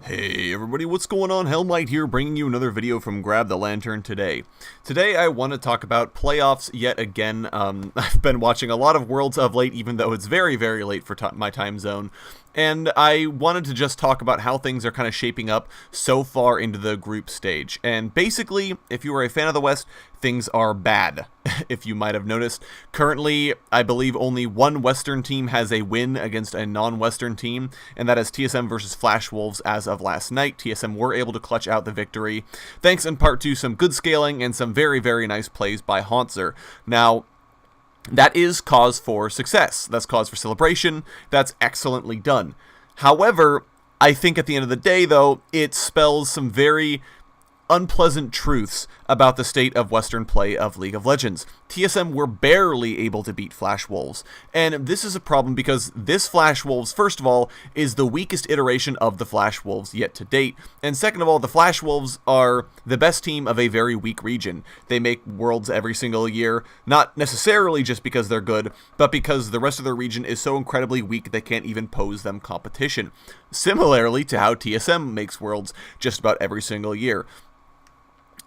Hey everybody, what's going on? Helmite here, bringing you another video from Grab the Lantern today. Today I want to talk about playoffs yet again. I've been watching a lot of Worlds of late, even though it's very, very late for my time zone. And I wanted to just talk about how things are kind of shaping up so far into the group stage. And basically, if you are a fan of the West, things are bad, if you might have noticed. Currently, I believe only one Western team has a win against a non-Western team, and that is TSM versus Flash Wolves as of last night. TSM were able to clutch out the victory, thanks in part to some good scaling and some very, very nice plays by Hauntzer. Now, that is cause for success. That's cause for celebration. That's excellently done. However, I think at the end of the day, though, it spells some very unpleasant truths about the state of Western play of League of Legends. TSM were barely able to beat Flash Wolves, and this is a problem because this Flash Wolves, first of all, is the weakest iteration of the Flash Wolves yet to date, and second of all, the Flash Wolves are the best team of a very weak region. They make Worlds every single year, not necessarily just because they're good, but because the rest of their region is so incredibly weak they can't even pose them competition. Similarly to how TSM makes Worlds just about every single year.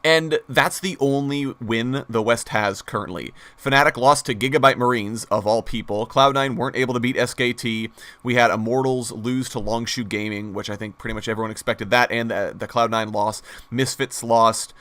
And that's the only win the West has currently. Fnatic lost to Gigabyte Marines, of all people. Cloud9 weren't able to beat SKT. We had Immortals lose to Longshu Gaming, which I think pretty much everyone expected that, and the Cloud9 loss. Misfits lost.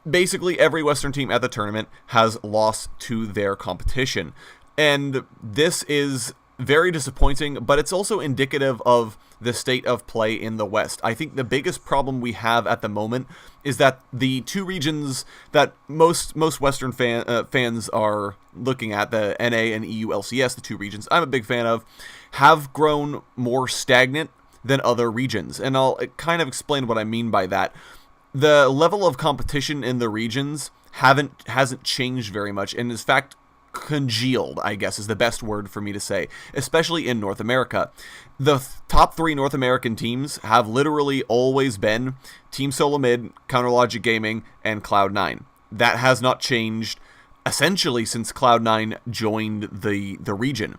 Basically, every Western team at the tournament has lost to their competition. And this is very disappointing, but it's also indicative of the state of play in the West. I think the biggest problem we have at the moment is that the two regions that most Western fans are looking at, the NA and EU LCS, the two regions I'm a big fan of, have grown more stagnant than other regions. And I'll kind of explain what I mean by that. The level of competition in the regions hasn't changed very much, and in fact congealed, I guess is the best word for me to say, especially in North America. The top three North American teams have literally always been Team Solo Mid, Counterlogic Gaming, and Cloud9. That has not changed essentially since Cloud9 joined the region.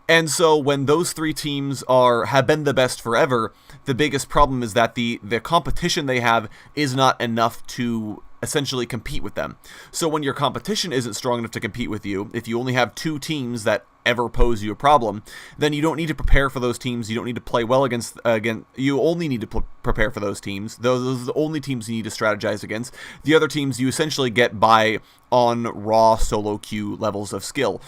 And so when those three teams have been the best forever, the biggest problem is that the competition they have is not enough to essentially compete with them. So when your competition isn't strong enough to compete with you, if you only have two teams that ever pose you a problem, then you don't need to prepare for those teams. You don't need to play well against you only need to prepare for those teams. Those are the only teams you need to strategize against. The other teams you essentially get by on raw solo queue levels of skill.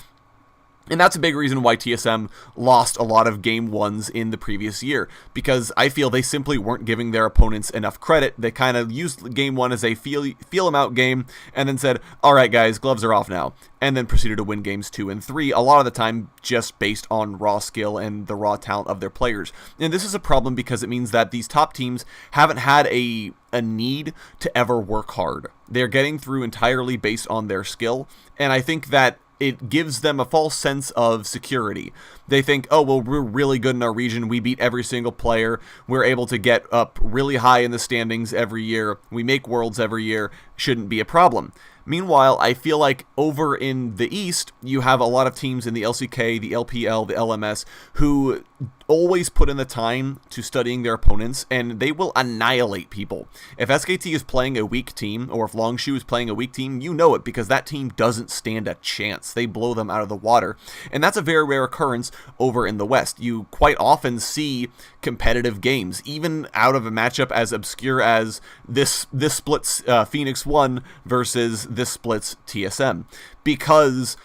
And that's a big reason why TSM lost a lot of game ones in the previous year, because I feel they simply weren't giving their opponents enough credit. They kind of used game one as a feel them out game and then said, all right guys, gloves are off now, and then proceeded to win games 2 and 3, a lot of the time just based on raw skill and the raw talent of their players. And this is a problem because it means that these top teams haven't had a need to ever work hard. They're getting through entirely based on their skill, and I think that it gives them a false sense of security. They think, oh, well, we're really good in our region. We beat every single player. We're able to get up really high in the standings every year. We make Worlds every year. Shouldn't be a problem. Meanwhile, I feel like over in the East, you have a lot of teams in the LCK, the LPL, the LMS, who always put in the time to studying their opponents, and they will annihilate people. If SKT is playing a weak team, or if Longshu is playing a weak team, you know it, because that team doesn't stand a chance. They blow them out of the water, and that's a very rare occurrence over in the West. You quite often see competitive games, even out of a matchup as obscure as this splits Phoenix 1 versus this splits TSM, because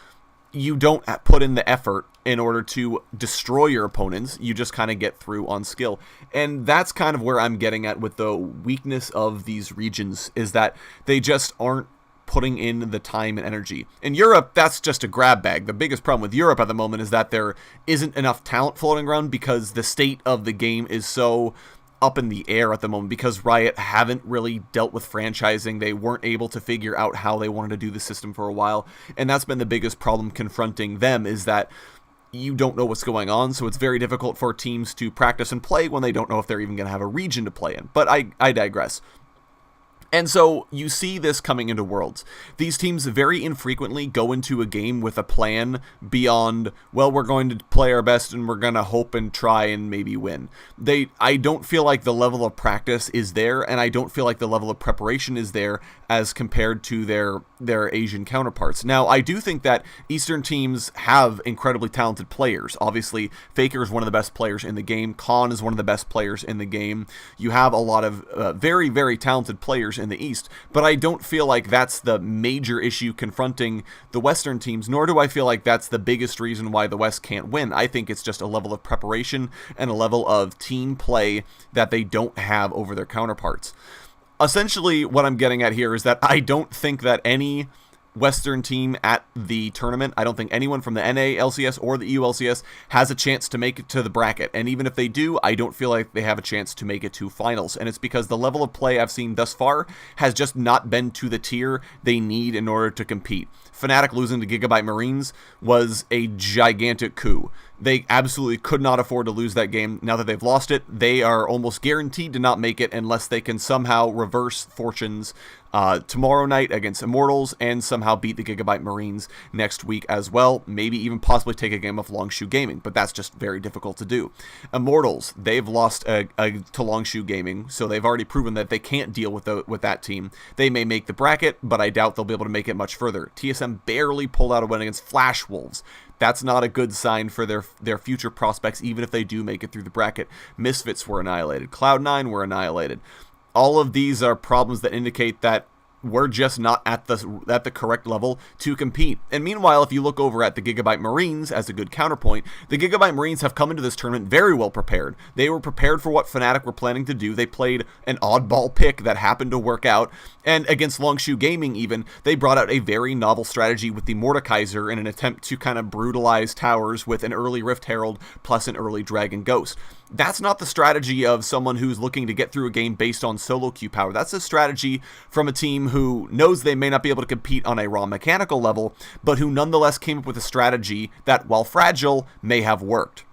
you don't put in the effort in order to destroy your opponents. You just kind of get through on skill. And that's kind of where I'm getting at with the weakness of these regions, is that they just aren't putting in the time and energy. In Europe, that's just a grab bag. The biggest problem with Europe at the moment is that there isn't enough talent floating around because the state of the game is so up in the air at the moment, because Riot haven't really dealt with franchising. They weren't able to figure out how they wanted to do the system for a while, and that's been the biggest problem confronting them, is that you don't know what's going on, so it's very difficult for teams to practice and play when they don't know if they're even going to have a region to play in. But I digress. And so you see this coming into Worlds. These teams very infrequently go into a game with a plan beyond, well, we're going to play our best and we're going to hope and try and maybe win. I don't feel like the level of practice is there, and I don't feel like the level of preparation is there as compared to their Asian counterparts. Now, I do think that Eastern teams have incredibly talented players. Obviously, Faker is one of the best players in the game. Khan is one of the best players in the game. You have a lot of very, very talented players in the East, but I don't feel like that's the major issue confronting the Western teams, nor do I feel like that's the biggest reason why the West can't win. I think it's just a level of preparation and a level of team play that they don't have over their counterparts. Essentially, what I'm getting at here is that I don't think that any Western team at the tournament, I don't think anyone from the NA LCS or the EU LCS has a chance to make it to the bracket. And even if they do, I don't feel like they have a chance to make it to finals. And it's because the level of play I've seen thus far has just not been to the tier they need in order to compete. Fnatic losing to Gigabyte Marines was a gigantic coup. They absolutely could not afford to lose that game. Now that they've lost it, they are almost guaranteed to not make it unless they can somehow reverse fortunes tomorrow night against Immortals and somehow beat the Gigabyte Marines next week as well. Maybe even possibly take a game of Longshoe Gaming, but that's just very difficult to do. Immortals, they've lost to Longshoe Gaming, so they've already proven that they can't deal with that team. They may make the bracket, but I doubt they'll be able to make it much further. TSM barely pulled out a win against Flash Wolves. That's not a good sign for their future prospects, even if they do make it through the bracket. Misfits were annihilated. Cloud9 were annihilated. All of these are problems that indicate that we're just not at the correct level to compete. And meanwhile, if you look over at the Gigabyte Marines as a good counterpoint, the Gigabyte Marines have come into this tournament very well prepared. They were prepared for what Fnatic were planning to do. They played an oddball pick that happened to work out. And against Longshoe Gaming even, they brought out a very novel strategy with the Mordekaiser in an attempt to kind of brutalize towers with an early Rift Herald plus an early Dragon Ghost. That's not the strategy of someone who's looking to get through a game based on solo queue power. That's a strategy from a team who knows they may not be able to compete on a raw mechanical level, but who nonetheless came up with a strategy that, while fragile, may have worked.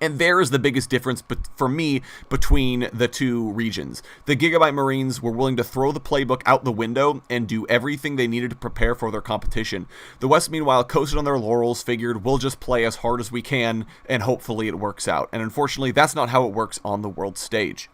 And there is the biggest difference for me between the two regions. The Gigabyte Marines were willing to throw the playbook out the window and do everything they needed to prepare for their competition. The West, meanwhile, coasted on their laurels, figured we'll just play as hard as we can, and hopefully it works out. And unfortunately, that's not how it works on the world stage.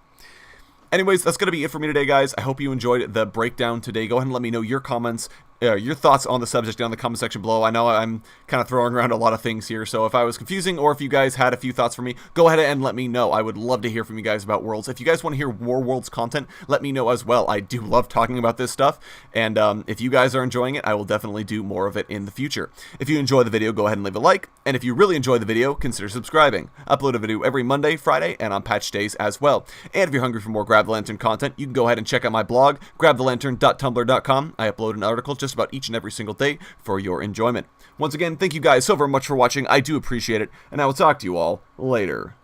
Anyways, that's going to be it for me today, guys. I hope you enjoyed the breakdown today. Go ahead and let me know your comments, your thoughts on the subject down in the comment section below. I know I'm kind of throwing around a lot of things here, so if I was confusing or if you guys had a few thoughts for me, go ahead and let me know. I would love to hear from you guys about Worlds. If you guys want to hear more Worlds content, let me know as well. I do love talking about this stuff, and if you guys are enjoying it, I will definitely do more of it in the future. If you enjoy the video, go ahead and leave a like, and if you really enjoy the video, consider subscribing. I upload a video every Monday, Friday, and on patch days as well. And if you're hungry for more Grab the Lantern content, you can go ahead and check out my blog, grabthelantern.tumblr.com. I upload an article just about each and every single day for your enjoyment. Once again, thank you guys so very much for watching. I do appreciate it, and I will talk to you all later.